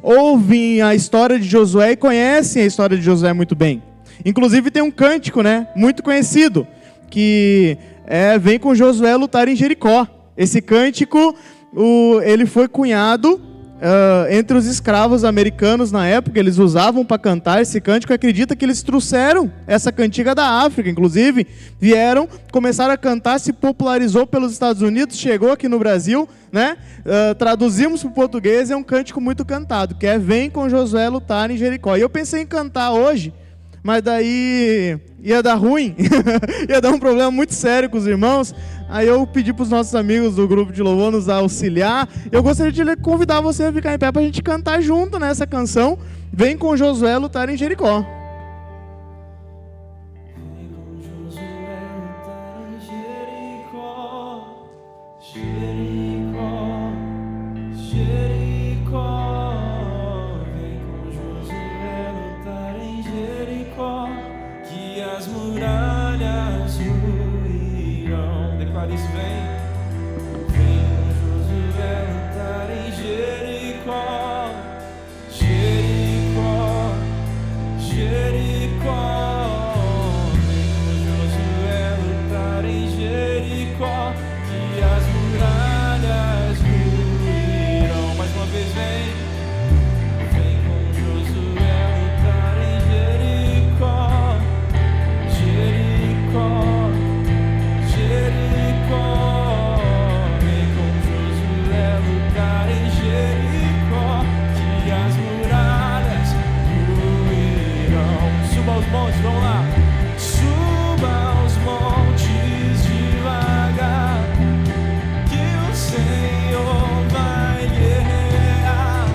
ouvem a história de Josué e conhecem a história de Josué muito bem. Inclusive tem um cântico, né, muito conhecido, que vem com Josué lutar em Jericó. Esse cântico, ele foi cunhado entre os escravos americanos na época. Eles usavam para cantar esse cântico. Acredita que eles trouxeram essa cantiga da África, inclusive vieram, começaram a cantar, se popularizou pelos Estados Unidos, chegou aqui no Brasil, né? Traduzimos para o português, é um cântico muito cantado, que vem com Josué lutar em Jericó. E eu pensei em cantar hoje, mas daí ia dar ruim, ia dar um problema muito sério com os irmãos. Aí eu pedi para os nossos amigos do grupo de louvor nos auxiliar. Eu gostaria de convidar você a ficar em pé para a gente cantar junto nessa canção, Vem com Josué lutar em Jericó. Vem com Josué lutar em Jericó, Jericó, Jericó. Vem com Josué lutar em Jericó, que as muralhas ruirão. Declara isso, vem. Vem com Josué lutar em Jericó, Jericó, Jericó. Vem com Josué lutar em Jericó, que as muralhas ruirão. Mais uma vez, vem. Vem com Josué lutar em Jericó, Jericó, Jericó. Vem com Josué lutar em Jericó, que as muralhas ruirão. Suba aos montes, vamos lá. Suba aos montes devagar, que o Senhor vai guerrear.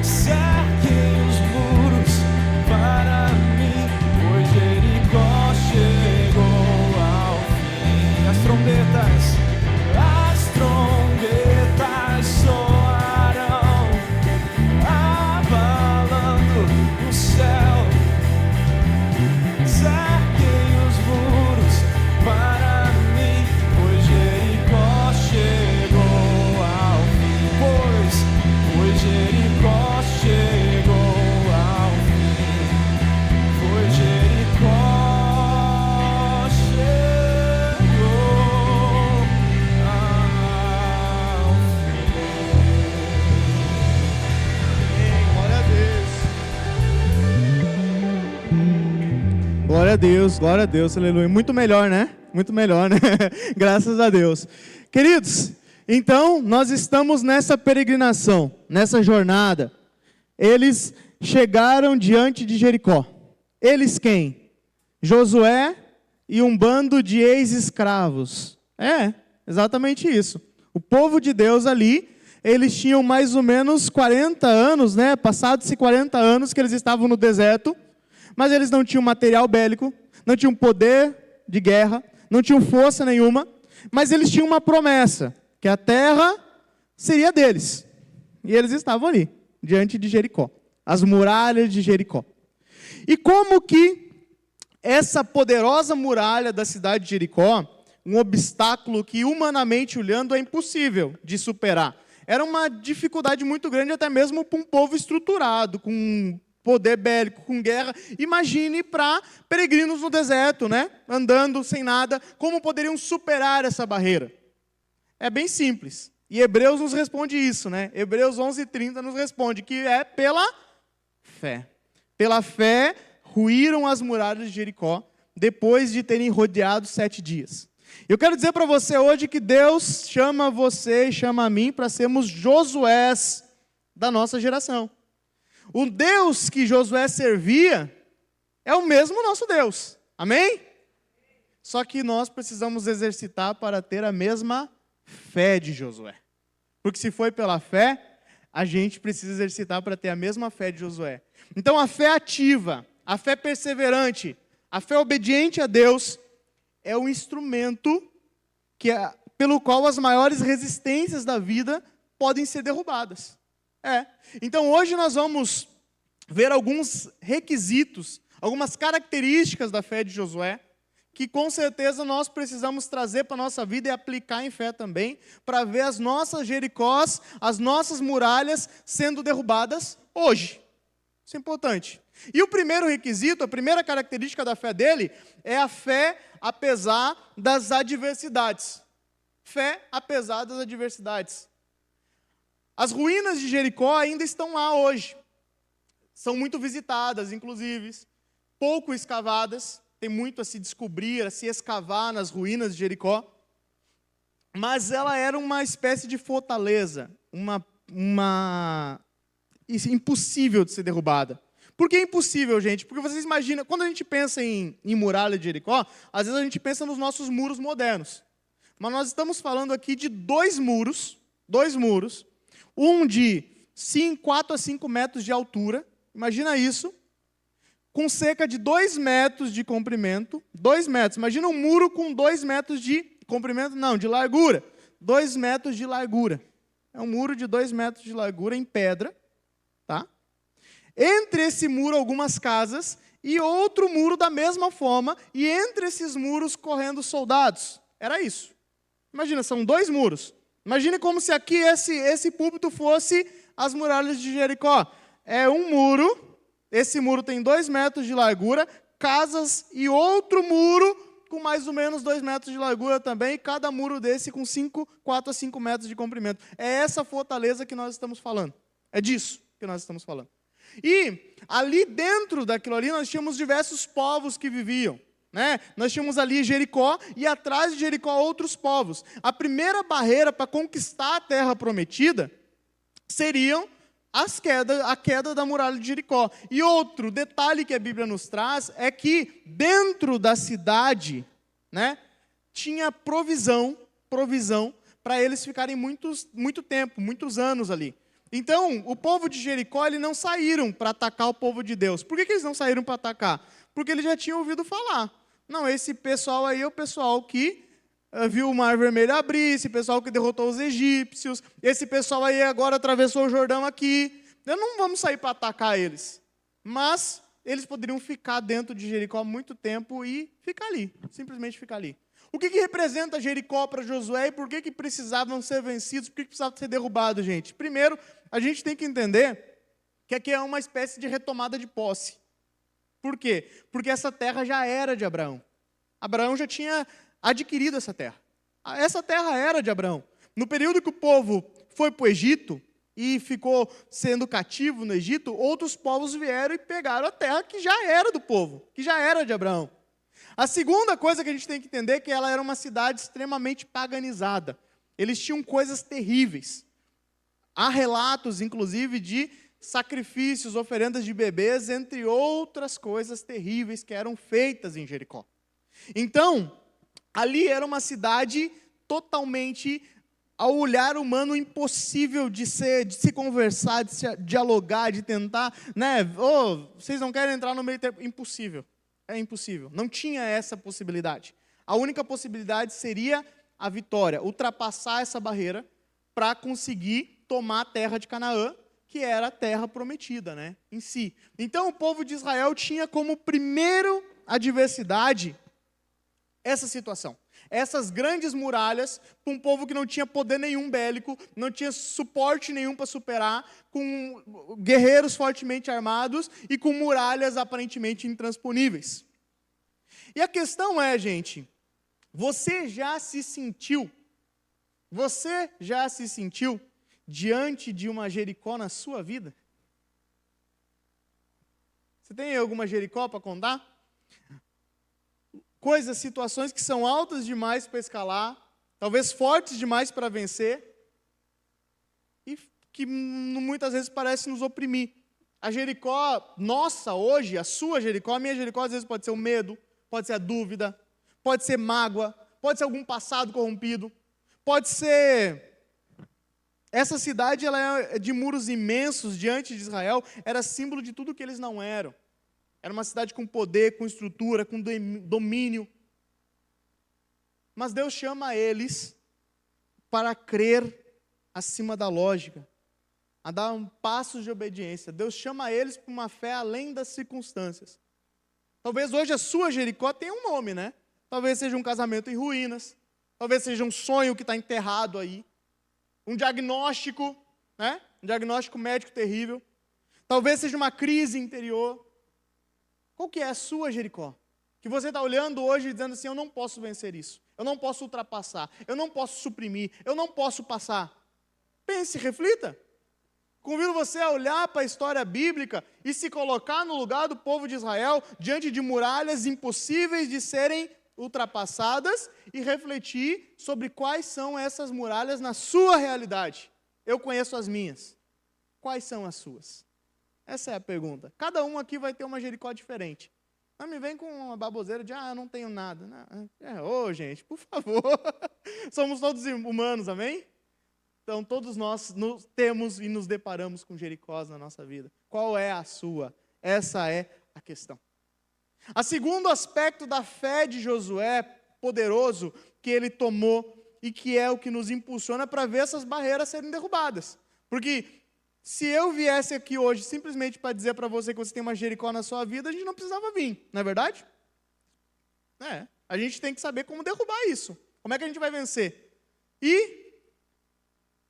Cerquem os muros para mim, pois Jericó chegou ao fim. As trombetas soarão, abalando o céu. Cerquem os muros para mim, pois Jericó chegou ao fim. Pois Jericó chegou ao fim. Pois Jericó chegou ao Glória a Deus, glória a Deus, aleluia. Muito melhor, né? Muito melhor, né? Graças a Deus. Queridos, então nós estamos nessa peregrinação, nessa jornada. Eles chegaram diante de Jericó. Eles quem? Josué e um bando de ex-escravos. Exatamente isso. O povo de Deus ali, eles tinham mais ou menos 40 anos, né? Passados-se 40 anos que eles estavam no deserto. Mas eles não tinham material bélico, não tinham poder de guerra, não tinham força nenhuma, mas eles tinham uma promessa, que a terra seria deles. E eles estavam ali, diante de Jericó, as muralhas de Jericó. E como que essa poderosa muralha da cidade de Jericó, um obstáculo que humanamente olhando é impossível de superar, era uma dificuldade muito grande até mesmo para um povo estruturado, com poder bélico, com guerra. Imagine para peregrinos no deserto, né? Andando sem nada, como poderiam superar essa barreira? É bem simples. E Hebreus nos responde isso, né? Hebreus 11:30 nos responde que é pela fé. Pela fé, ruíram as muralhas de Jericó, depois de terem rodeado 7 dias. Eu quero dizer para você hoje que Deus chama você e chama a mim para sermos Josués da nossa geração. O Deus que Josué servia é o mesmo nosso Deus. Amém? Só que nós precisamos exercitar para ter a mesma fé de Josué. Porque se foi pela fé, a gente precisa exercitar para ter a mesma fé de Josué. Então a fé ativa, a fé perseverante, a fé obediente a Deus é o instrumento pelo qual as maiores resistências da vida podem ser derrubadas. Então hoje nós vamos ver alguns requisitos, algumas características da fé de Josué, que com certeza nós precisamos trazer para a nossa vida e aplicar em fé também, para ver as nossas Jericós, as nossas muralhas sendo derrubadas hoje. Isso é importante. E o primeiro requisito, a primeira característica da fé dele é a fé apesar das adversidades. Fé apesar das adversidades. As ruínas de Jericó ainda estão lá hoje. São muito visitadas, inclusive, pouco escavadas. Tem muito a se descobrir, a se escavar nas ruínas de Jericó. Mas ela era uma espécie de fortaleza, impossível de ser derrubada. Por que impossível, gente? Porque vocês imaginam, quando a gente pensa em muralha de Jericó, às vezes a gente pensa nos nossos muros modernos. Mas nós estamos falando aqui de dois muros, um de 4 a 5 metros de altura, imagina isso, com cerca de 2 metros de comprimento, 2 metros, imagina um muro com 2 metros de comprimento, não, de largura, 2 metros de largura. É um muro de 2 metros de largura em pedra, tá? Entre esse muro, algumas casas, e outro muro da mesma forma, e entre esses muros correndo soldados. Era isso. Imagina, são 2 muros. Imagine como se aqui esse púlpito fosse as muralhas de Jericó. É um muro, esse muro tem 2 metros de largura, casas e outro muro com mais ou menos 2 metros de largura também, e cada muro desse com 4 a 5 metros de comprimento. É essa fortaleza que nós estamos falando. É disso que nós estamos falando. E ali dentro daquilo ali nós tínhamos diversos povos que viviam. Né? Nós tínhamos ali Jericó e atrás de Jericó outros povos. A primeira barreira para conquistar a terra prometida seriam a queda da muralha de Jericó. E outro detalhe que a Bíblia nos traz é que dentro da cidade, né, tinha provisão para eles ficarem muito tempo, muitos anos ali. Então, o povo de Jericó, eles não saíram para atacar o povo de Deus. Por que eles não saíram para atacar? Porque eles já tinham ouvido falar. Não, esse pessoal aí é o pessoal que viu o Mar Vermelho abrir, esse pessoal que derrotou os egípcios, esse pessoal aí agora atravessou o Jordão aqui. Nós não vamos sair para atacar eles. Mas eles poderiam ficar dentro de Jericó há muito tempo e ficar ali, simplesmente ficar ali. O que representa Jericó para Josué e por que precisavam ser vencidos, por que precisavam ser derrubados, gente? Primeiro, a gente tem que entender que aqui é uma espécie de retomada de posse. Por quê? Porque essa terra já era de Abraão. Abraão já tinha adquirido essa terra. Essa terra era de Abraão. No período que o povo foi para o Egito e ficou sendo cativo no Egito, outros povos vieram e pegaram a terra que já era do povo, que já era de Abraão. A segunda coisa que a gente tem que entender é que ela era uma cidade extremamente paganizada. Eles tinham coisas terríveis. Há relatos, inclusive, de sacrifícios, oferendas de bebês, entre outras coisas terríveis que eram feitas em Jericó. Então, ali era uma cidade totalmente, ao olhar humano, impossível de se conversar, de se dialogar, de tentar, né? Vocês não querem entrar no meio termo? Impossível. É impossível. Não tinha essa possibilidade. A única possibilidade seria a vitória, ultrapassar essa barreira para conseguir tomar a terra de Canaã, que era a terra prometida, né, em si. Então, o povo de Israel tinha como primeira adversidade essa situação. Essas grandes muralhas, com um povo que não tinha poder nenhum bélico, não tinha suporte nenhum para superar, com guerreiros fortemente armados e com muralhas aparentemente intransponíveis. E a questão é, gente, você já se sentiu diante de uma Jericó na sua vida? Você tem alguma Jericó para contar? Coisas, situações que são altas demais para escalar, talvez fortes demais para vencer, e que muitas vezes parece nos oprimir. A Jericó nossa hoje, a sua Jericó, a minha Jericó, às vezes pode ser o medo, pode ser a dúvida, pode ser mágoa, pode ser algum passado corrompido, pode ser... Essa cidade, ela é de muros imensos diante de Israel, era símbolo de tudo que eles não eram. Era uma cidade com poder, com estrutura, com domínio. Mas Deus chama eles para crer acima da lógica, a dar um passo de obediência. Deus chama eles para uma fé além das circunstâncias. Talvez hoje a sua Jericó tenha um nome, né? Talvez seja um casamento em ruínas, talvez seja um sonho que está enterrado aí, um diagnóstico, né? Um diagnóstico médico terrível. Talvez seja uma crise interior. Qual que é a sua Jericó? Que você está olhando hoje e dizendo assim, eu não posso vencer isso. Eu não posso ultrapassar. Eu não posso suprimir. Eu não posso passar. Pense, reflita. Convido você a olhar para a história bíblica e se colocar no lugar do povo de Israel, diante de muralhas impossíveis de serem ultrapassadas e refletir sobre quais são essas muralhas na sua realidade. Eu conheço as minhas. Quais são as suas? Essa é a pergunta. Cada um aqui vai ter uma Jericó diferente. Não me vem com uma baboseira de, eu não tenho nada. Gente, por favor. Somos todos humanos, amém? Então, todos nós temos e nos deparamos com Jericós na nossa vida. Qual é a sua? Essa é a questão. O segundo aspecto da fé de Josué, poderoso, que ele tomou e que é o que nos impulsiona para ver essas barreiras serem derrubadas. Porque se eu viesse aqui hoje simplesmente para dizer para você que você tem uma Jericó na sua vida, a gente não precisava vir, não é verdade? A gente tem que saber como derrubar isso. Como é que a gente vai vencer? E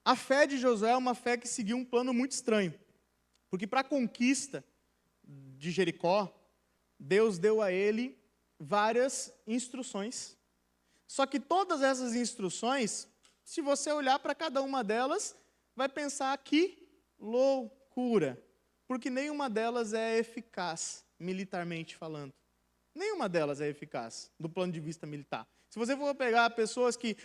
a fé de Josué é uma fé que seguiu um plano muito estranho. Porque para a conquista de Jericó, Deus deu a ele várias instruções. Só que todas essas instruções, se você olhar para cada uma delas, vai pensar que loucura. Porque nenhuma delas é eficaz, militarmente falando. Nenhuma delas é eficaz, do plano de vista militar. Se você for pegar pessoas que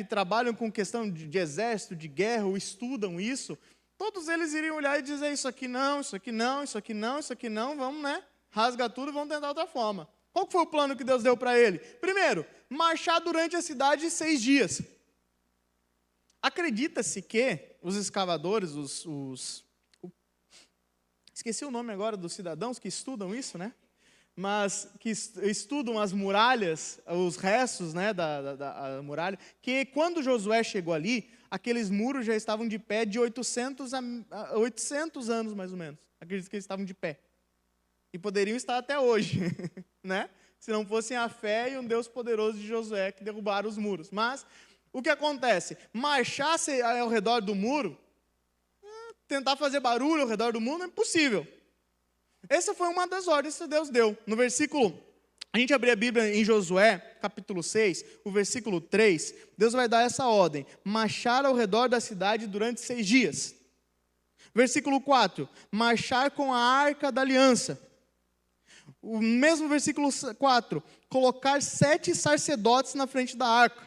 trabalham com questão de exército, de guerra, ou estudam isso, todos eles iriam olhar e dizer, isso aqui não, isso aqui não, isso aqui não, isso aqui não, vamos, rasga tudo e vamos tentar outra forma. Qual foi o plano que Deus deu para ele? Primeiro, marchar durante a cidade 6 dias. Acredita-se que os escavadores, esqueci o nome agora dos cidadãos que estudam isso, mas que estudam as muralhas, os restos da muralha, que quando Josué chegou ali, aqueles muros já estavam de pé de 800 anos, mais ou menos. Acredito que eles estavam de pé. E poderiam estar até hoje, se não fossem a fé e um Deus poderoso de Josué que derrubaram os muros. Mas o que acontece? Marchar ao redor do muro, tentar fazer barulho ao redor do muro é impossível. Essa foi uma das ordens que Deus deu. No versículo, a gente abrir a Bíblia em Josué, capítulo 6, o versículo 3, Deus vai dar essa ordem: marchar ao redor da cidade durante 6 dias. Versículo 4, marchar com a arca da aliança. O mesmo versículo 4, colocar 7 sacerdotes na frente da arca.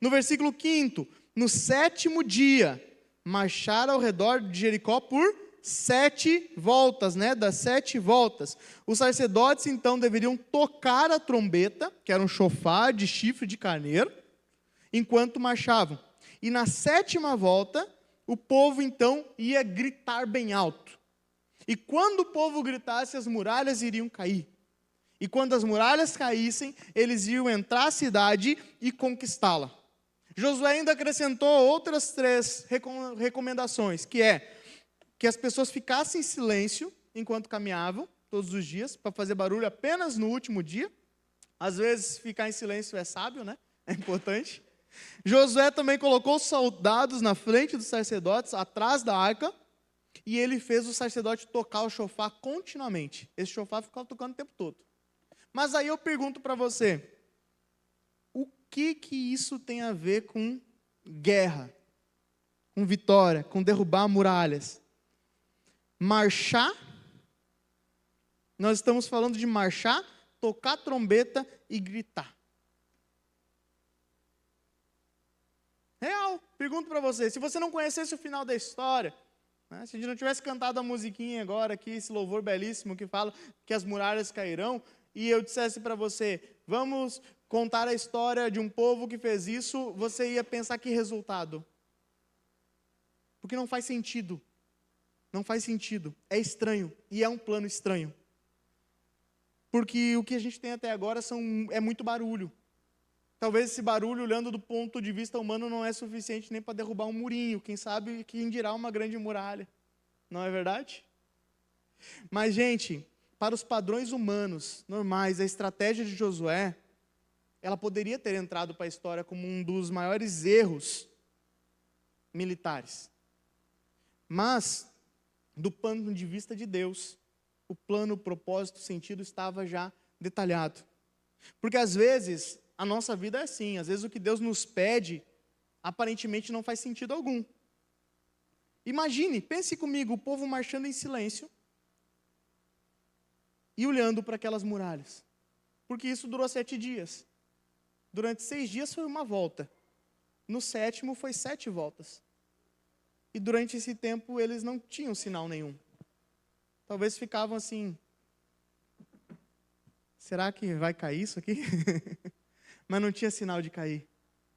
No versículo 5, no 7º dia, marchar ao redor de Jericó por 7 voltas, das 7 voltas. Os sacerdotes, então, deveriam tocar a trombeta, que era um chofar de chifre de carneiro, enquanto marchavam. E na 7ª volta, o povo, então, ia gritar bem alto. E quando o povo gritasse, as muralhas iriam cair. E quando as muralhas caíssem, eles iam entrar à cidade e conquistá-la. Josué ainda acrescentou outras 3 recomendações, que as pessoas ficassem em silêncio enquanto caminhavam, todos os dias, para fazer barulho apenas no último dia. Às vezes, ficar em silêncio é sábio, É importante. Josué também colocou soldados na frente dos sacerdotes, atrás da arca, e ele fez o sacerdote tocar o chofar continuamente. Esse chofar ficava tocando o tempo todo. Mas aí eu pergunto para você, o que isso tem a ver com guerra, com vitória, com derrubar muralhas? Marchar, nós estamos falando de marchar, tocar trombeta e gritar. Real, pergunto para você, se você não conhecesse o final da história, se a gente não tivesse cantado a musiquinha agora aqui, esse louvor belíssimo que fala que as muralhas cairão, e eu dissesse para você, vamos contar a história de um povo que fez isso, você ia pensar que resultado? Porque não faz sentido. Não faz sentido. É estranho. E é um plano estranho. Porque o que a gente tem até agora é muito barulho. Talvez esse barulho, olhando do ponto de vista humano, não é suficiente nem para derrubar um murinho. Quem sabe, quem dirá uma grande muralha. Não é verdade? Mas, gente, para os padrões humanos, normais, a estratégia de Josué, ela poderia ter entrado para a história como um dos maiores erros militares. Mas do ponto de vista de Deus, o plano, o propósito, o sentido estava já detalhado. Porque às vezes a nossa vida é assim, às vezes o que Deus nos pede aparentemente não faz sentido algum. Imagine, pense comigo, o povo marchando em silêncio e olhando para aquelas muralhas. Porque isso durou 7 dias. Durante 6 dias foi uma volta. No 7º foi 7 voltas. E durante esse tempo eles não tinham sinal nenhum. Talvez ficavam assim, será que vai cair isso aqui? Mas não tinha sinal de cair.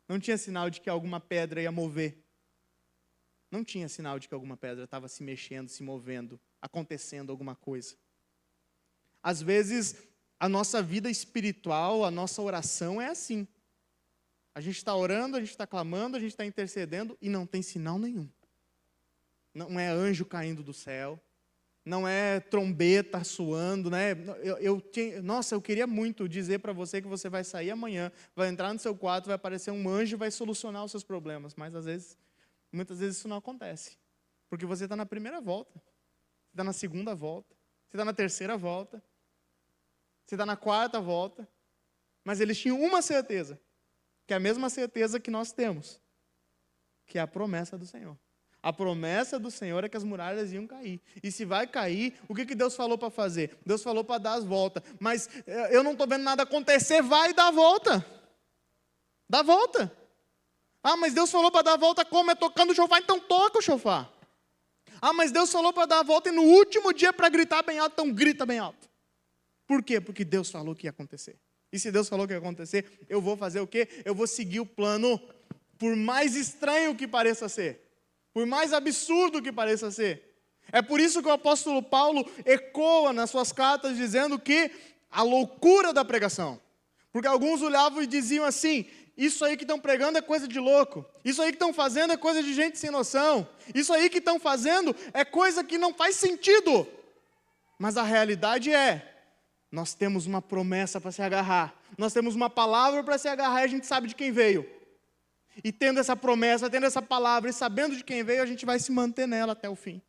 Não tinha sinal de que alguma pedra ia mover. Não tinha sinal de que alguma pedra estava se mexendo, se movendo, acontecendo alguma coisa. Às vezes, a nossa vida espiritual, a nossa oração é assim. A gente está orando, a gente está clamando, a gente está intercedendo e não tem sinal nenhum. Não é anjo caindo do céu, não é trombeta soando, né? Nossa, eu queria muito dizer para você que você vai sair amanhã, vai entrar no seu quarto, vai aparecer um anjo e vai solucionar os seus problemas. Mas muitas vezes isso não acontece. Porque você está na primeira volta, você está na segunda volta, você está na terceira volta, você está na quarta volta. Mas eles tinham uma certeza, que é a mesma certeza que nós temos, que é a promessa do Senhor. A promessa do Senhor é que as muralhas iam cair. E se vai cair, o que Deus falou para fazer? Deus falou para dar as voltas. Mas eu não estou vendo nada acontecer, vai dar a volta. Dá a volta. Ah, mas Deus falou para dar a volta como? É tocando o chofar, então toca o chofar. Ah, mas Deus falou para dar a volta e no último dia para gritar bem alto, então grita bem alto. Por quê? Porque Deus falou que ia acontecer. E se Deus falou que ia acontecer, eu vou fazer o quê? Eu vou seguir o plano, por mais estranho que pareça ser. Por mais absurdo que pareça ser. É por isso que o apóstolo Paulo ecoa nas suas cartas dizendo que a loucura da pregação. Porque alguns olhavam e diziam assim, isso aí que estão pregando é coisa de louco. Isso aí que estão fazendo é coisa de gente sem noção. Isso aí que estão fazendo é coisa que não faz sentido. Mas a realidade é, nós temos uma promessa para se agarrar. Nós temos uma palavra para se agarrar e a gente sabe de quem veio. E tendo essa promessa, tendo essa palavra e sabendo de quem veio, a gente vai se manter nela até o fim.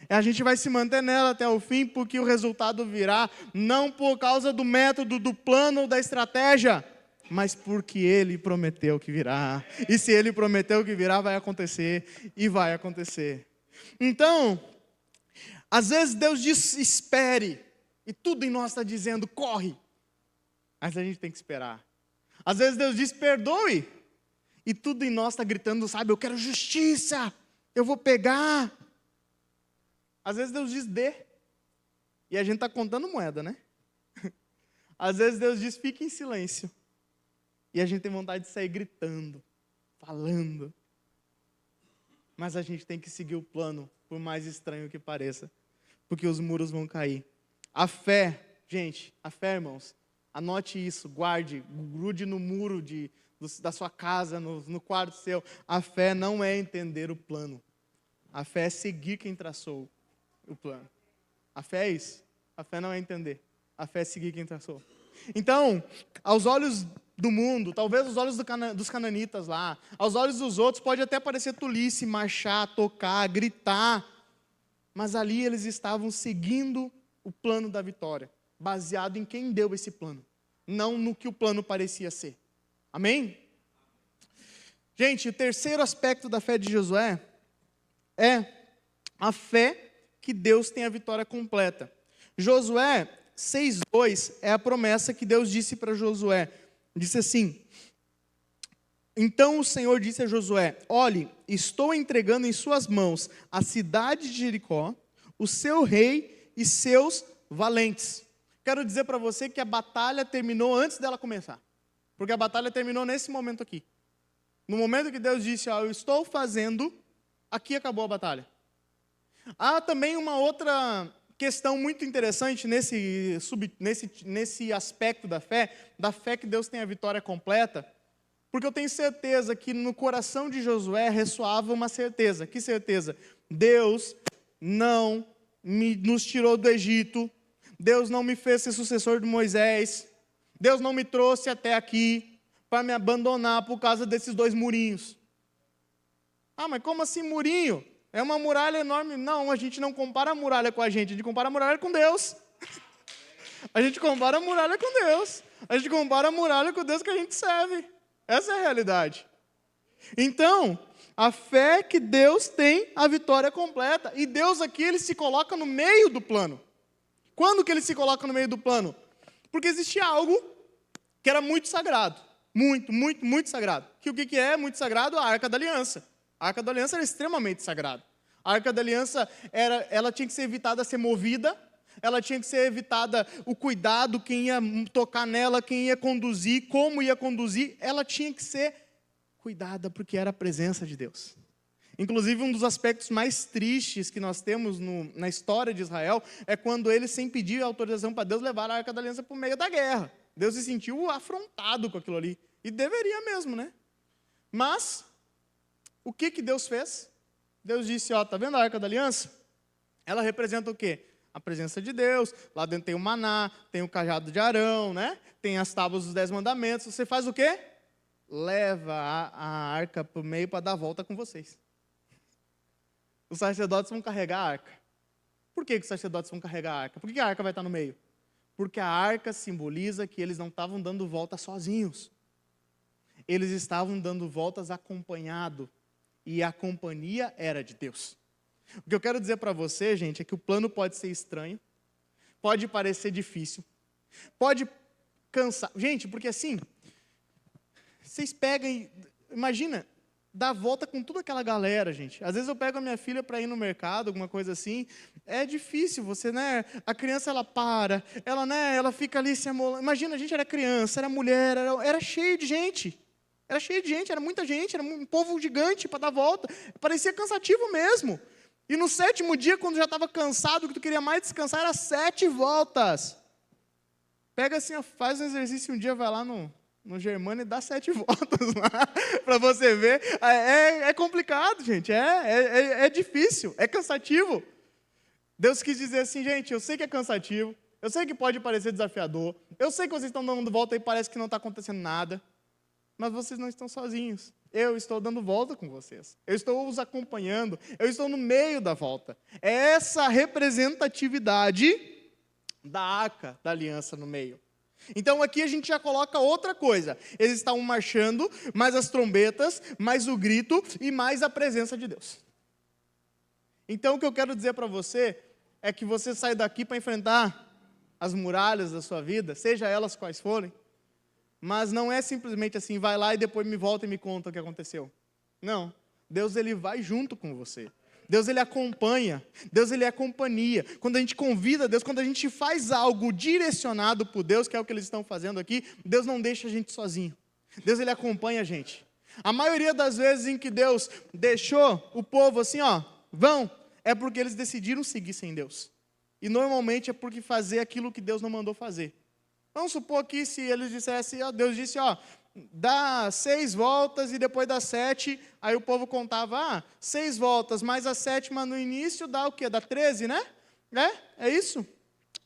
A gente vai se manter nela até o fim, porque o resultado virá, não por causa do método, do plano ou da estratégia, mas porque Ele prometeu que virá. E se Ele prometeu que virá, vai acontecer, e vai acontecer. Então, às vezes Deus diz, espere, e tudo em nós está dizendo, corre. Mas a gente tem que esperar. Às vezes Deus diz, perdoe, e tudo em nós está gritando, sabe, eu quero justiça, eu vou pegar. Às vezes Deus diz, dê. E a gente está contando moeda, né? Às vezes Deus diz, fique em silêncio. E a gente tem vontade de sair gritando, falando. Mas a gente tem que seguir o plano, por mais estranho que pareça. Porque os muros vão cair. A fé, gente, a fé, irmãos, anote isso, guarde, grude no muro da sua casa, no quarto seu. A fé não é entender o plano. A fé é seguir quem traçou o plano. A fé é isso. A fé não é entender. A fé é seguir quem traçou. Então, aos olhos do mundo, talvez aos olhos dos cananitas lá, aos olhos dos outros, pode até parecer tolice, marchar, tocar, gritar. Mas ali eles estavam seguindo o plano da vitória, baseado em quem deu esse plano, não no que o plano parecia ser. Amém? Gente, o terceiro aspecto da fé de Josué é a fé que Deus tem a vitória completa. Josué 6:2 é a promessa que Deus disse para Josué. Disse assim, então o Senhor disse a Josué, olhe, estou entregando em suas mãos a cidade de Jericó, o seu rei e seus valentes. Quero dizer para você que a batalha terminou antes dela começar. Porque a batalha terminou nesse momento aqui. No momento que Deus disse, eu estou fazendo, aqui acabou a batalha. Há também uma outra questão muito interessante nesse aspecto da fé que Deus tem a vitória completa, porque eu tenho certeza que no coração de Josué ressoava uma certeza. Que certeza? Deus não nos tirou do Egito, Deus não me fez ser sucessor de Moisés, Deus não me trouxe até aqui para me abandonar por causa desses 2 murinhos. Ah, mas como assim murinho? É uma muralha enorme. Não, a gente não compara a muralha com a gente compara a muralha com Deus. A gente compara a muralha com Deus. A gente compara a muralha com o Deus que a gente serve. Essa é a realidade. Então, a fé que Deus tem a vitória completa. E Deus aqui, ele se coloca no meio do plano. Quando que ele se coloca no meio do plano? Porque existia algo que era muito sagrado. Muito, muito, muito sagrado. Que o que é muito sagrado? A Arca da Aliança. A Arca da Aliança era extremamente sagrada. A Arca da Aliança, ela tinha que ser evitada a ser movida. Ela tinha que ser evitada o cuidado, quem ia tocar nela, quem ia conduzir, como ia conduzir. Ela tinha que ser cuidada, porque era a presença de Deus. Inclusive, um dos aspectos mais tristes que nós temos na história de Israel é quando eles, sem pedir autorização para Deus, levaram a Arca da Aliança para o meio da guerra. Deus se sentiu afrontado com aquilo ali. E deveria mesmo, né? Mas, o que Deus fez? Deus disse, ó, tá vendo a Arca da Aliança? Ela representa o quê? A presença de Deus. Lá dentro tem o maná, tem o cajado de Arão, né? Tem as tábuas dos 10 mandamentos. Você faz o quê? Leva a arca para o meio para dar a volta com vocês. Os sacerdotes vão carregar a arca. Por que os sacerdotes vão carregar a arca? Por que a arca vai estar no meio? Porque a arca simboliza que eles não estavam dando volta sozinhos. Eles estavam dando voltas acompanhados. E a companhia era de Deus. O que eu quero dizer para você, gente, é que o plano pode ser estranho, pode parecer difícil, pode cansar. Gente, porque assim, vocês pegam e, imagina, dá volta com toda aquela galera, gente. Às vezes eu pego a minha filha para ir no mercado, alguma coisa assim, é difícil, você, né, a criança ela para, ela, né, ela fica ali se amolando. Imagina, a gente era criança, era mulher, era cheio de gente. Era cheio de gente, era muita gente, era um povo gigante para dar volta. Parecia cansativo mesmo. E no 7º dia, quando já estava cansado, que tu queria mais descansar, era 7 voltas. Pega assim, faz um exercício um dia, vai lá no Germano e dá 7 voltas lá, para você ver. É complicado, gente, é difícil, é cansativo. Deus quis dizer assim, gente, eu sei que é cansativo, eu sei que pode parecer desafiador, eu sei que vocês estão dando volta e parece que não está acontecendo nada, mas vocês não estão sozinhos. Eu estou dando volta com vocês. Eu estou os acompanhando. Eu estou no meio da volta. É essa representatividade da arca da aliança no meio. Então aqui a gente já coloca outra coisa. Eles estavam marchando, mais as trombetas, mais o grito e mais a presença de Deus. Então o que eu quero dizer para você é que você sai daqui para enfrentar as muralhas da sua vida, seja elas quais forem, mas não é simplesmente assim, vai lá e depois me volta e me conta o que aconteceu. Não. Deus, ele vai junto com você. Deus, ele acompanha. Deus, ele é companhia. Quando a gente convida Deus, quando a gente faz algo direcionado por Deus, que é o que eles estão fazendo aqui, Deus não deixa a gente sozinho. Deus, ele acompanha a gente. A maioria das vezes em que Deus deixou o povo assim, ó, vão, é porque eles decidiram seguir sem Deus. E normalmente é porque fazer aquilo que Deus não mandou fazer. Vamos supor que se eles dissessem, ó, Deus disse, ó, dá 6 voltas e depois dá 7, aí o povo contava, 6 voltas, mais a 7ª no início dá o quê? Dá 13, né? É isso?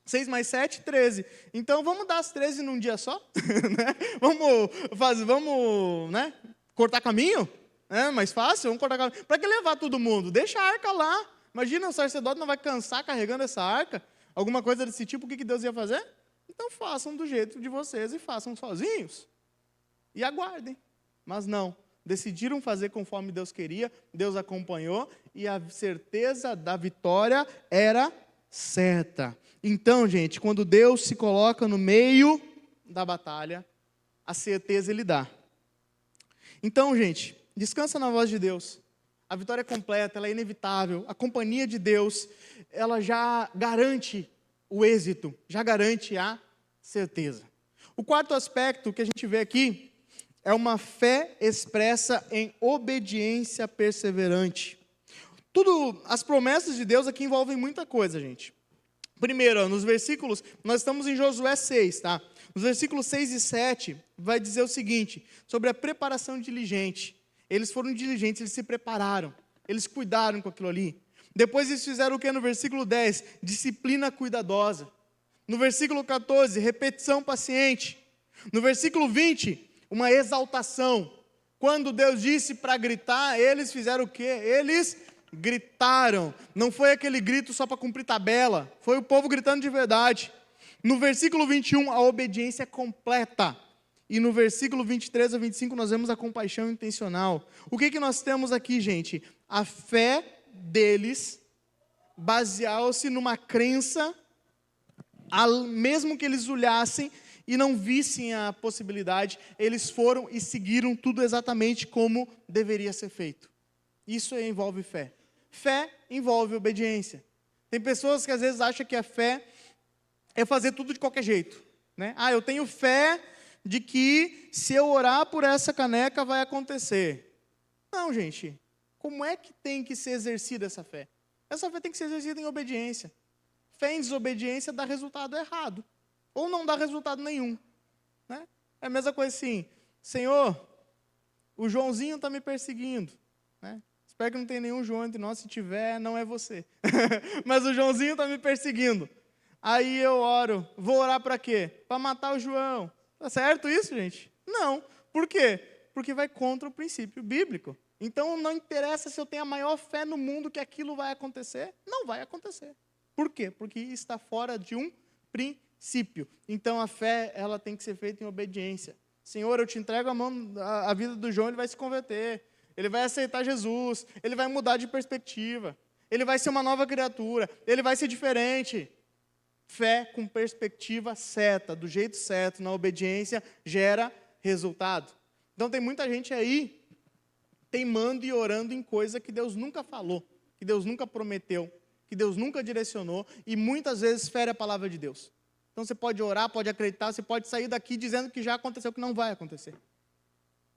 6 mais 7, 13. Então vamos dar as 13 num dia só? Vamos, né? Cortar caminho? É mais fácil? Vamos cortar caminho. Para que levar todo mundo? Deixa a arca lá. Imagina, o sacerdote não vai cansar carregando essa arca? Alguma coisa desse tipo, o que Deus ia fazer? Então façam do jeito de vocês e façam sozinhos. E aguardem. Mas não, decidiram fazer conforme Deus queria, Deus acompanhou e a certeza da vitória era certa. Então, gente, quando Deus se coloca no meio da batalha, a certeza Ele dá. Então, gente, descansa na voz de Deus. A vitória é completa, ela é inevitável. A companhia de Deus, ela já garante o êxito, já garante a certeza. O quarto aspecto que a gente vê aqui é uma fé expressa em obediência perseverante. As promessas de Deus aqui envolvem muita coisa, gente. Primeiro, nos versículos, nós estamos em Josué 6, tá? Nos versículos 6 e 7, vai dizer o seguinte, sobre a preparação diligente. Eles foram diligentes, eles se prepararam, eles cuidaram com aquilo ali. Depois eles fizeram o que no versículo 10? Disciplina cuidadosa. No versículo 14, repetição paciente. No versículo 20, uma exaltação. Quando Deus disse para gritar, eles fizeram o quê? Eles gritaram. Não foi aquele grito só para cumprir tabela, foi o povo gritando de verdade. No versículo 21, a obediência é completa. E no versículo 23 a 25, nós vemos a compaixão intencional. O que nós temos aqui, gente? A fé deles baseou-se numa crença, mesmo que eles olhassem e não vissem a possibilidade, eles foram e seguiram tudo exatamente como deveria ser feito. Isso envolve fé. Fé envolve obediência. Tem pessoas que às vezes acham que a fé é fazer tudo de qualquer jeito, né? Eu tenho fé de que se eu orar por essa caneca vai acontecer. Não, gente. Como é que tem que ser exercida essa fé? Essa fé tem que ser exercida em obediência. Fé em desobediência dá resultado errado. Ou não dá resultado nenhum, né? É a mesma coisa assim, Senhor, o Joãozinho está me perseguindo, né? Espero que não tenha nenhum João entre nós, se tiver, não é você. Mas o Joãozinho está me perseguindo. Aí eu oro, vou orar para quê? Para matar o João. Tá certo isso, gente? Não. Por quê? Porque vai contra o princípio bíblico. Então não interessa se eu tenho a maior fé no mundo que aquilo vai acontecer, não vai acontecer. Por quê? Porque está fora de um princípio. Então a fé, ela tem que ser feita em obediência. Senhor, eu te entrego a vida do João, ele vai se converter, ele vai aceitar Jesus, ele vai mudar de perspectiva, ele vai ser uma nova criatura, ele vai ser diferente. Fé com perspectiva certa, do jeito certo, na obediência, gera resultado. Então tem muita gente aí teimando e orando em coisa que Deus nunca falou, que Deus nunca prometeu, que Deus nunca direcionou, e muitas vezes fere a palavra de Deus. Então você pode orar, pode acreditar, você pode sair daqui dizendo que já aconteceu, que não vai acontecer.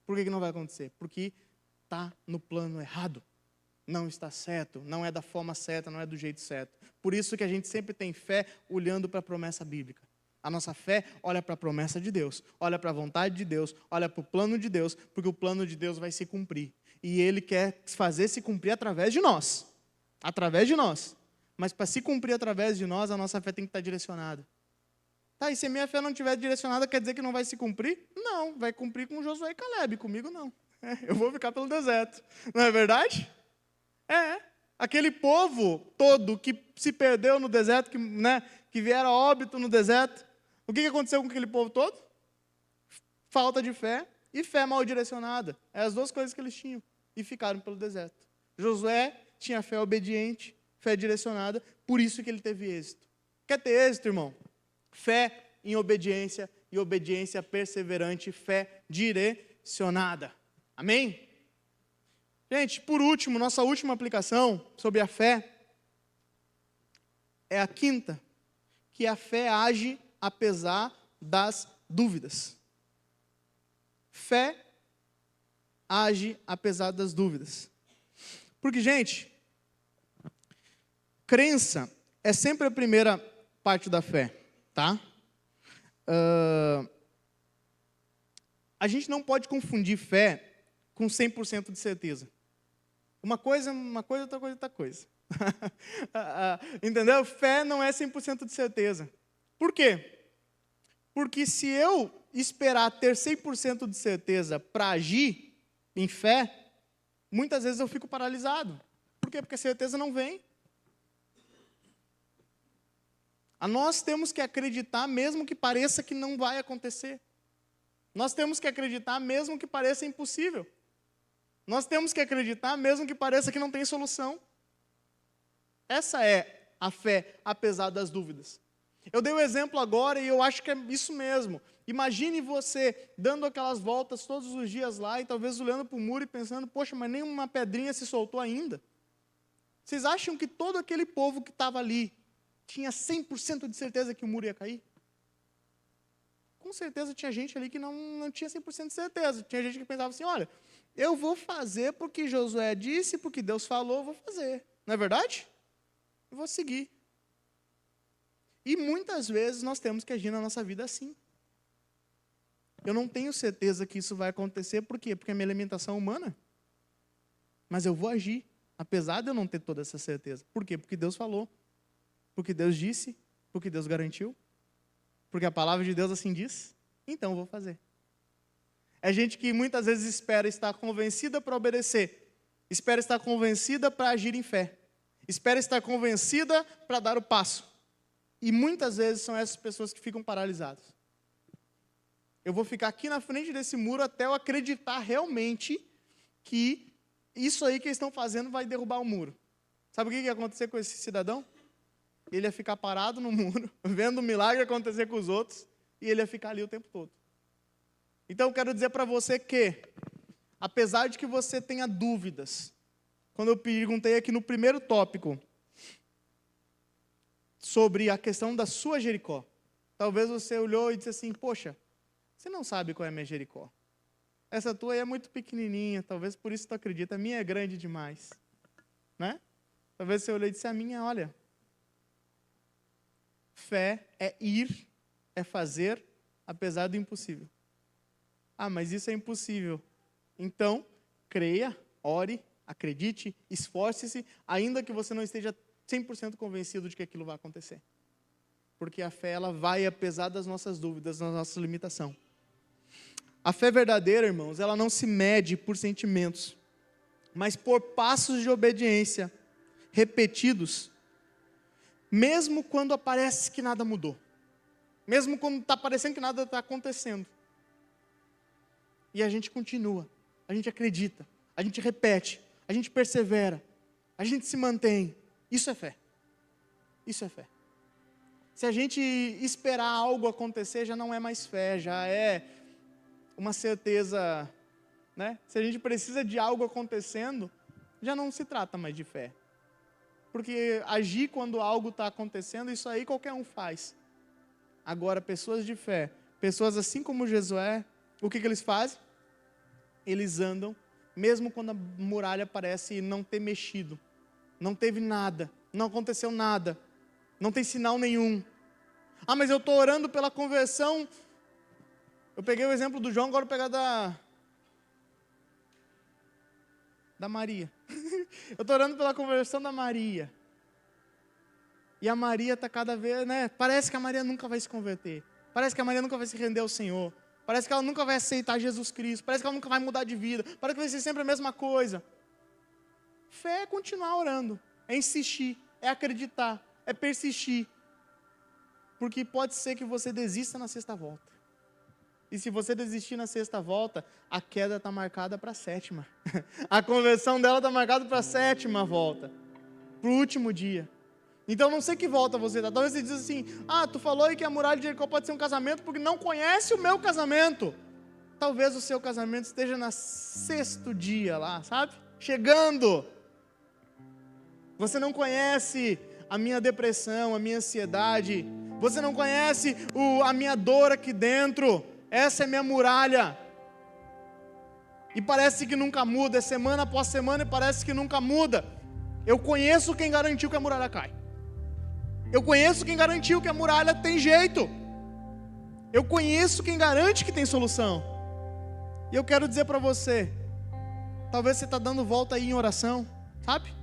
Por que não vai acontecer? Porque está no plano errado. Não está certo, não é da forma certa, não é do jeito certo. Por isso que a gente sempre tem fé olhando para a promessa bíblica. A nossa fé olha para a promessa de Deus, olha para a vontade de Deus, olha para o plano de Deus, porque o plano de Deus vai se cumprir. E Ele quer fazer se cumprir através de nós. Através de nós. Mas para se cumprir através de nós, a nossa fé tem que estar direcionada. Tá, e se a minha fé não estiver direcionada, quer dizer que não vai se cumprir? Não, vai cumprir com Josué e Caleb, comigo não. Eu vou ficar pelo deserto. Não é verdade? Aquele povo todo que se perdeu no deserto, que vieram a óbito no deserto, o que aconteceu com aquele povo todo? Falta de fé e fé mal direcionada. É as duas coisas que eles tinham. E ficaram pelo deserto. Josué tinha fé obediente, fé direcionada, por isso que ele teve êxito. Quer ter êxito, irmão? Fé em obediência e obediência perseverante, fé direcionada. Amém? Gente, por último, nossa última aplicação sobre a fé é a quinta, que a fé age apesar das dúvidas. Fé age apesar das dúvidas. Porque, gente, crença é sempre a primeira parte da fé, tá? A gente não pode confundir fé com 100% de certeza. Uma coisa, outra coisa. Entendeu? Fé não é 100% de certeza. Por quê? Porque se eu esperar ter 100% de certeza para agir em fé, muitas vezes eu fico paralisado. Por quê? Porque a certeza não vem. Nós temos que acreditar mesmo que pareça que não vai acontecer. Nós temos que acreditar mesmo que pareça impossível. Nós temos que acreditar mesmo que pareça que não tem solução. Essa é a fé, apesar das dúvidas. Eu dei o exemplo agora e eu acho que é isso mesmo. Imagine você dando aquelas voltas todos os dias lá e talvez olhando para o muro e pensando, poxa, mas nenhuma pedrinha se soltou ainda. Vocês acham que todo aquele povo que estava ali tinha 100% de certeza que o muro ia cair? Com certeza tinha gente ali que não tinha 100% de certeza. Tinha gente que pensava assim, olha, eu vou fazer porque Josué disse, porque Deus falou, eu vou fazer. Não é verdade? Eu vou seguir. E muitas vezes nós temos que agir na nossa vida assim. Eu não tenho certeza que isso vai acontecer, por quê? Porque é minha alimentação humana. Mas eu vou agir, apesar de eu não ter toda essa certeza. Por quê? Porque Deus falou. Porque Deus disse, porque Deus garantiu, porque a palavra de Deus assim diz, então eu vou fazer. É gente que muitas vezes espera estar convencida para obedecer, Espera estar convencida para agir em fé. Espera estar convencida para dar o passo. E muitas vezes são essas pessoas que ficam paralisadas. Eu vou ficar aqui na frente desse muro até eu acreditar realmente que isso aí que eles estão fazendo vai derrubar o muro. Sabe o que ia acontecer com esse cidadão? Ele ia ficar parado no muro, vendo o milagre acontecer com os outros, e ele ia ficar ali o tempo todo. Então eu quero dizer para você que, apesar de que você tenha dúvidas, quando eu perguntei aqui no primeiro tópico, sobre a questão da sua Jericó, talvez você olhou e disse assim, poxa, você não sabe qual é a minha Jericó. Essa tua aí é muito pequenininha, talvez por isso tu acredita, a minha é grande demais. Né? Talvez você olhou e disse, a minha, olha, fé é ir, é fazer, apesar do impossível. Ah, mas isso é impossível. Então, creia, ore, acredite, esforce-se, ainda que você não esteja 100% convencido de que aquilo vai acontecer. Porque a fé, ela vai apesar das nossas dúvidas, das nossas limitações. A fé verdadeira, irmãos, ela não se mede por sentimentos, mas por passos de obediência repetidos, mesmo quando parece que nada mudou. Mesmo quando está parecendo que nada está acontecendo. E a gente continua, a gente acredita, a gente repete, a gente persevera, a gente se mantém. Isso é fé. Isso é fé. Se a gente esperar algo acontecer, já não é mais fé, já é uma certeza, né? Se a gente precisa de algo acontecendo, já não se trata mais de fé. Porque agir quando algo está acontecendo, isso aí qualquer um faz. Agora, pessoas de fé, pessoas assim como Josué, o que eles fazem? Eles andam, mesmo quando a muralha parece não ter mexido. Não teve nada, não aconteceu nada, não tem sinal nenhum. Ah, mas eu estou orando pela conversão. Eu peguei o exemplo do João, agora eu vou pegar da Maria. Eu estou orando pela conversão da Maria. E a Maria está cada vez, né? Parece que a Maria nunca vai se converter. Parece que a Maria nunca vai se render ao Senhor. Parece que ela nunca vai aceitar Jesus Cristo. Parece que ela nunca vai mudar de vida. Parece que vai ser sempre a mesma coisa. Fé é continuar orando, é insistir, é acreditar, é persistir. Porque pode ser que você desista na sexta volta. E se você desistir na sexta volta, a queda está marcada para a sétima. A conversão dela está marcada para a sétima volta. Para o último dia. Então não sei que volta você está. Talvez você diz assim, tu falou aí que a muralha de Jericó pode ser um casamento porque não conhece o meu casamento. Talvez o seu casamento esteja no sexto dia lá, sabe? Chegando. Você não conhece a minha depressão, a minha ansiedade. Você não conhece a minha dor aqui dentro. Essa é minha muralha. E parece que nunca muda. É semana após semana e parece que nunca muda. Eu conheço quem garantiu que a muralha cai. Eu conheço quem garantiu que a muralha tem jeito. Eu conheço quem garante que tem solução. E eu quero dizer para você, talvez você está dando volta aí em oração, sabe?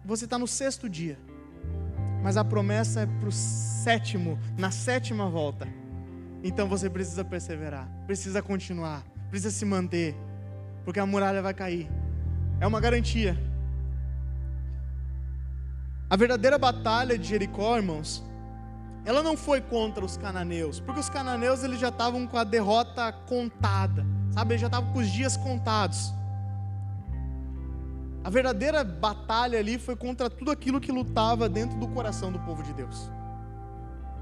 Você está no sexto dia, mas a promessa é para o sétimo, na sétima volta. Então você precisa perseverar, precisa continuar, precisa se manter, porque a muralha vai cair. É uma garantia. A verdadeira batalha de Jericó, irmãos, ela não foi contra os cananeus, porque os cananeus eles já estavam com a derrota contada, sabe? Eles já estavam com os dias contados. A verdadeira batalha ali foi contra tudo aquilo que lutava dentro do coração do povo de Deus.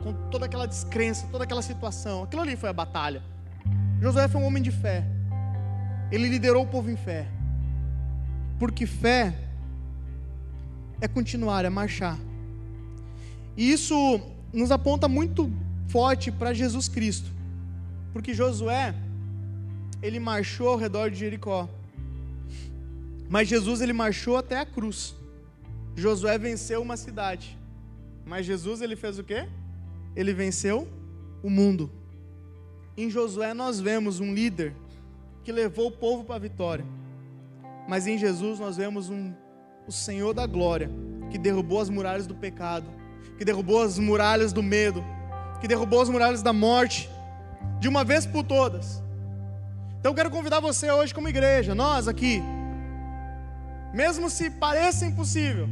Com toda aquela descrença, toda aquela situação. Aquilo ali foi a batalha. Josué foi um homem de fé. Ele liderou o povo em fé. Porque fé é continuar, é marchar. E isso nos aponta muito forte para Jesus Cristo. Porque Josué, ele marchou ao redor de Jericó. Mas Jesus, ele marchou até a cruz. Josué venceu uma cidade. Mas Jesus, ele fez o quê? Ele venceu o mundo. Em Josué nós vemos um líder que levou o povo para a vitória. Mas em Jesus nós vemos o Senhor da glória, que derrubou as muralhas do pecado, que derrubou as muralhas do medo, que derrubou as muralhas da morte, de uma vez por todas. Então eu quero convidar você hoje como igreja, nós aqui, mesmo se pareça impossível,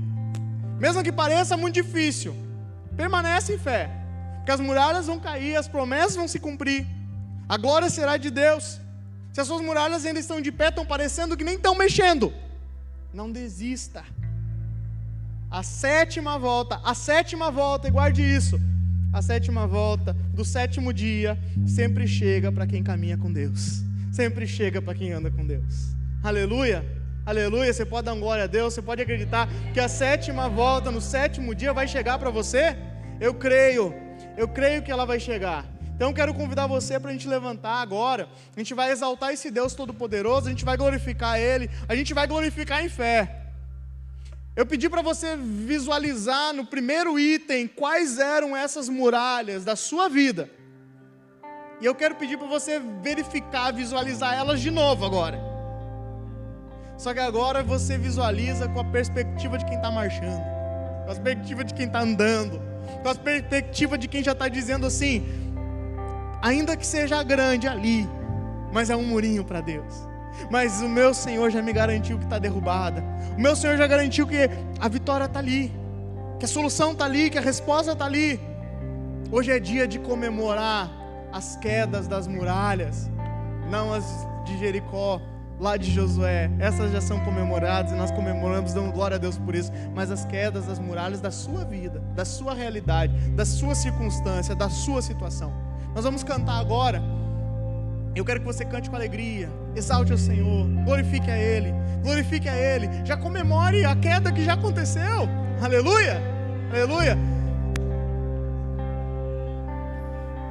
mesmo que pareça muito difícil, permanece em fé, porque as muralhas vão cair, as promessas vão se cumprir, a glória será de Deus. Se as suas muralhas ainda estão de pé, estão parecendo que nem estão mexendo, não desista. A sétima volta, e guarde isso, a sétima volta do sétimo dia sempre chega para quem caminha com Deus, sempre chega para quem anda com Deus. Aleluia, aleluia. Você pode dar um glória a Deus, você pode acreditar que a sétima volta no sétimo dia vai chegar para você? Eu creio que ela vai chegar. Então quero convidar você para a gente levantar agora, a gente vai exaltar esse Deus Todo-Poderoso, a gente vai glorificar Ele, a gente vai glorificar em fé. Eu pedi para você visualizar no primeiro item quais eram essas muralhas da sua vida. E eu quero pedir para você verificar, visualizar elas de novo agora. Só que agora você visualiza com a perspectiva de quem está marchando, com a perspectiva de quem está andando, com a perspectiva de quem já está dizendo assim, ainda que seja grande ali, mas é um murinho para Deus. Mas o meu Senhor já me garantiu que está derrubada. O meu Senhor já garantiu que a vitória está ali, que a solução está ali, que a resposta está ali. Hoje é dia de comemorar as quedas das muralhas, não as de Jericó, lá de Josué. Essas já são comemoradas e nós comemoramos, dando glória a Deus por isso. Mas as quedas das muralhas da sua vida, da sua realidade, da sua circunstância, da sua situação. Nós vamos cantar agora. Eu quero que você cante com alegria, exalte o Senhor, glorifique a Ele, já comemore a queda que já aconteceu, aleluia, aleluia.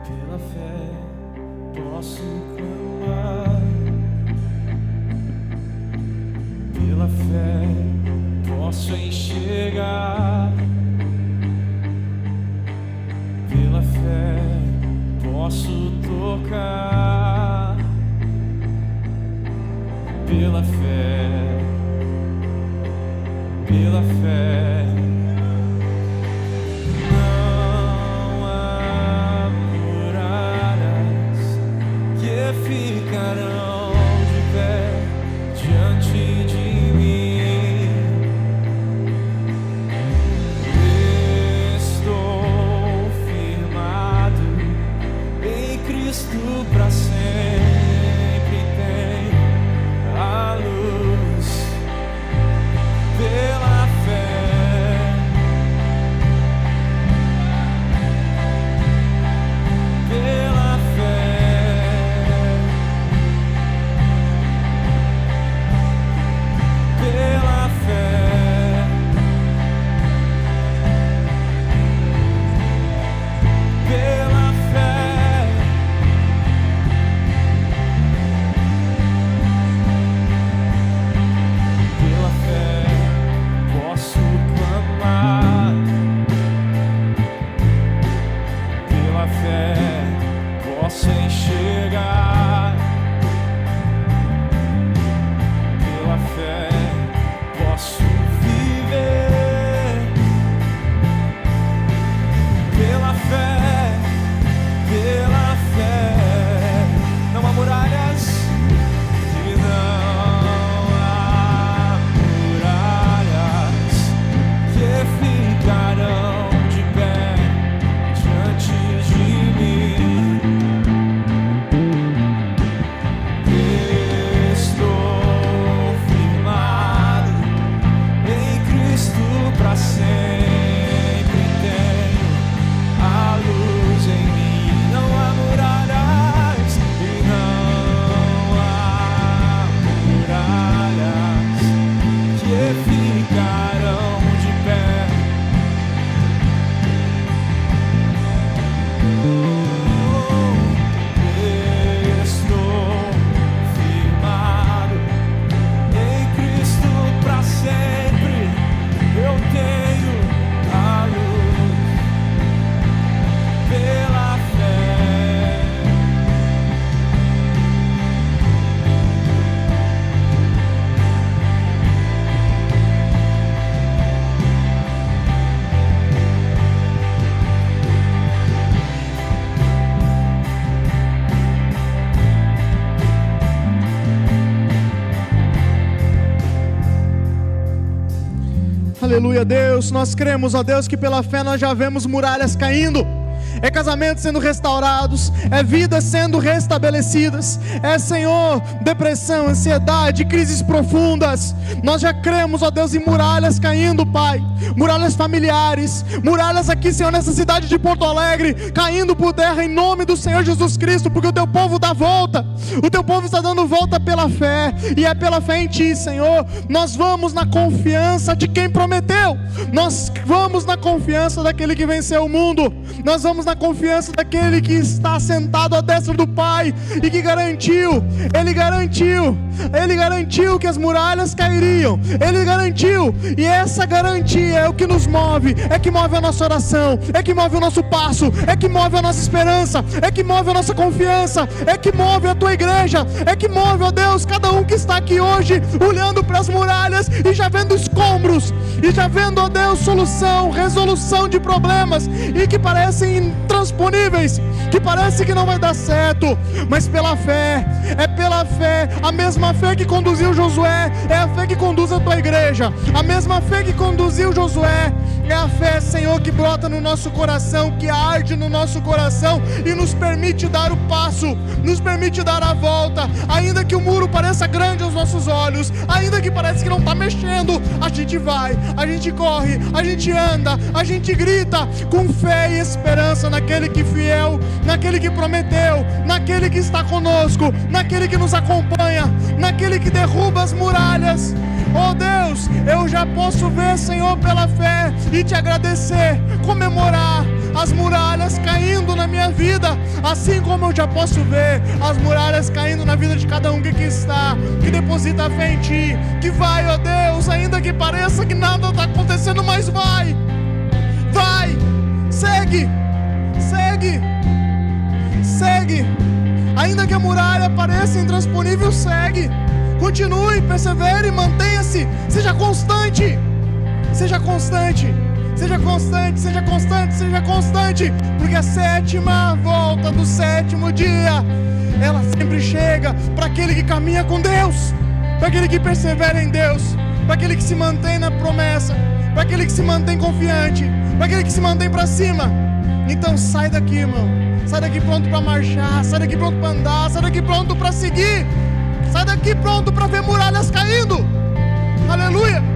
Pela fé posso clamar, pela fé posso enxergar, pela fé posso tocar. Pela fé, não há muralhas que Aleluia, Deus. Nós cremos, ó Deus, que pela fé nós já vemos muralhas caindo. É casamentos sendo restaurados, é vidas sendo restabelecidas, é, Senhor, depressão, ansiedade, crises profundas. Nós já cremos, ó Deus, em muralhas caindo, Pai, muralhas familiares, muralhas aqui, Senhor, nessa cidade de Porto Alegre, caindo por terra em nome do Senhor Jesus Cristo, porque o Teu povo dá volta, o Teu povo está dando volta pela fé, e é pela fé em Ti, Senhor. Nós vamos na confiança de quem prometeu, nós vamos na confiança daquele que venceu o mundo, nós vamos na confiança daquele que está sentado à destra do Pai e que garantiu, Ele garantiu que as muralhas cairiam, Ele garantiu, e essa garantia é o que nos move, é que move a nossa oração, é que move o nosso passo, é que move a nossa esperança, é que move a nossa confiança, é que move a Tua igreja, é que move, ó Deus, cada um que está aqui hoje, olhando para as muralhas e já vendo escombros, e já vendo, ó Deus, solução, resolução de problemas, e que parecem intransponíveis, que parece que não vai dar certo, mas pela fé, é pela fé, a mesma fé que conduziu Josué, é a fé que conduz a Tua igreja, a mesma fé que conduziu Josué, é a fé, Senhor, que brota no nosso coração, que arde no nosso coração e nos permite dar o passo, nos permite dar a volta, ainda que o muro pareça grande aos nossos olhos, ainda que parece que não está mexendo, a gente vai, a gente corre, a gente anda, a gente grita com fé e esperança naquele que é fiel, naquele que prometeu, naquele que está conosco, naquele que nos acompanha, naquele que derruba as muralhas. Oh Deus, eu já posso ver, Senhor, pela fé e Te agradecer, comemorar as muralhas caindo na minha vida, assim como eu já posso ver as muralhas caindo na vida de cada um que aqui está, que deposita a fé em Ti, que vai, ó Deus, ainda que pareça que nada está acontecendo, mas vai, segue, ainda que a muralha pareça intransponível, segue, continue, persevere, mantenha-se, seja constante, porque a sétima volta do sétimo dia, ela sempre chega para aquele que caminha com Deus, para aquele que persevera em Deus, para aquele que se mantém na promessa, para aquele que se mantém confiante, para aquele que se mantém para cima. Então sai daqui, irmão, sai daqui pronto para marchar, sai daqui pronto para andar, sai daqui pronto para seguir, sai daqui pronto para ver muralhas caindo. Aleluia.